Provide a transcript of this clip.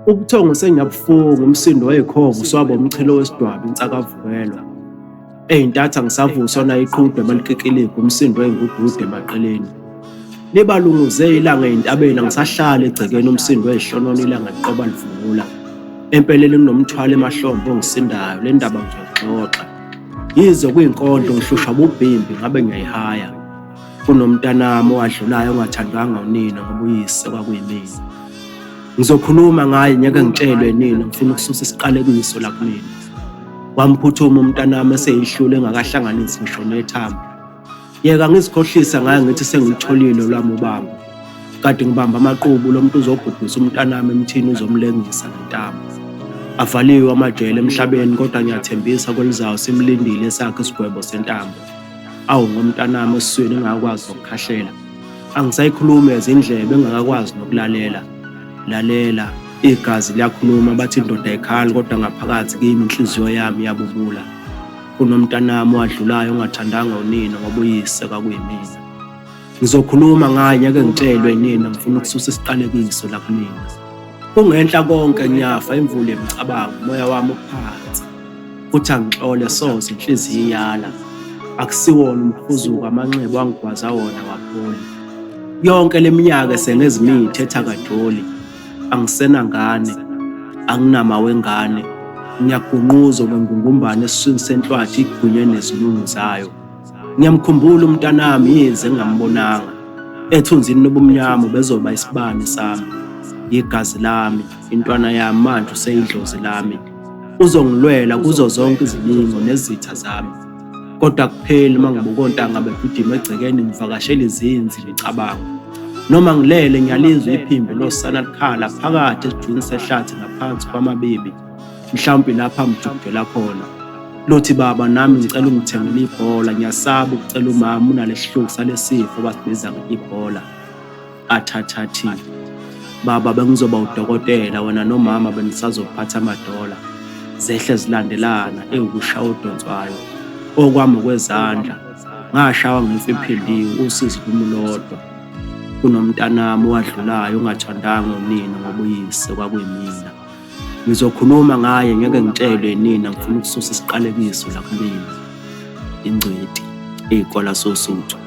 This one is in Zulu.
Ubuthongo sengiyabufunga, umsindo wey'khovo uswaba umchilo wesidwaba insakavukelo. Ey'ntatha ngisavuswa nayiqhude malikikilika umsindo wey'ngudude emaqeleni. Libalunguze ilanga ey'ntabeni angisahlali egcekeni umsindo wey'hlonona ilanga liqoba livungula. Empeleni kunomthwalo emahlombe ongisindayo, le ndaba ngizoxoxa. Yize kuy'inkondlo ngihlushwa bubhimbi ngabe ngiyayihaya. Kunomntanami owadlulayo ongathandwanga unina ngoba uyise kwakuyimina. Ngizokhuluma ngaye ngeke ngitshelwe nina, ngifuna ukususa isiqalekiso la kumina. Wamphuthuma umntanami eseyihlule engakahlanganisi ngisho nethambo. Yeka ngizikhohlisa ngaye ngithi sengilitholile olwami ubamba. Kade ngibamba amaqhubu lo muntu uzobhubhisa umntanami emthini uzomlengisa ngentambo. Avaliwe amajele emhlabeni kodwa ngiyathembisa kwelizayo simlindile esakhe isigwebo sentambo. Awu ngomntanami esiswini engakwazi ukukhahlela. Angisayikhulumi ezindlebe engakwazi nokulalela. Lalela, igazi liyakhuluma bathi indoda ayikhali kodwa ngaphakathi kimi inhliziyo yami yabubula. Kunomntanami owadlulayo ongathandanga unina ngoba uyise kwakuyimina. Ngizokhuluma ngaye ngeke ngitshelwe nina, ngifuna ukususa isiqalekiso la kumina. Kungenhla konke ngiyafa imvula yemicabango, umoya wami uphansi. Futhi angixole soze inhliziyo iyala. Akusiwona umkhuzuko amanxeba angigwaza wona wapholi. Yonke leminyaka esengezimithi ethakadoli. Angisenangane, anginama wengane. Ngiyagunquza ngengungumbane esiswini senhlwathi igwinywe nezilungu zayo. Ngiyamkhumbula umntanami yize ngingambonanga. Ethunzini lobumnyama bezoba isibane sami. Igazi lami, intwana yami manje useyidlozi lami. Uzongilwela kuzo zonke izilingo nezitha zami. Kodwa kuphela uma ngibuka ontanga begudima egcekeni ngivakashela izinzi licabango. Noma ngilele ngiyalizwa iphimbo losana likhala phakathi esijwini sehlathi ngaphansi kwamabibi. Mhlawumbe lapha mjubudela khona. Lothi baba nami ngicela ungithengele ibhola, ngiyasaba ukucela umama unalesihluku salesifo basibiza ngebhola. Athathathi. Baba bengizoba udokotela wena nomama benisazophatha amadola. Zehle zilandelana ewukushaya udonswayo. Okwami kwezandla. Ngashawa ngife iphiliwe usizi lumulodwa. Kunomntanami owadlulayo ongathandanga unina ngoba uyise kwakuyimina. Ngizokhuluma ngaye ngeke ngitshelwe nina, ngifuna ukususa isiqalekiso la kumina. Ingcweti ey'kola sosuthu.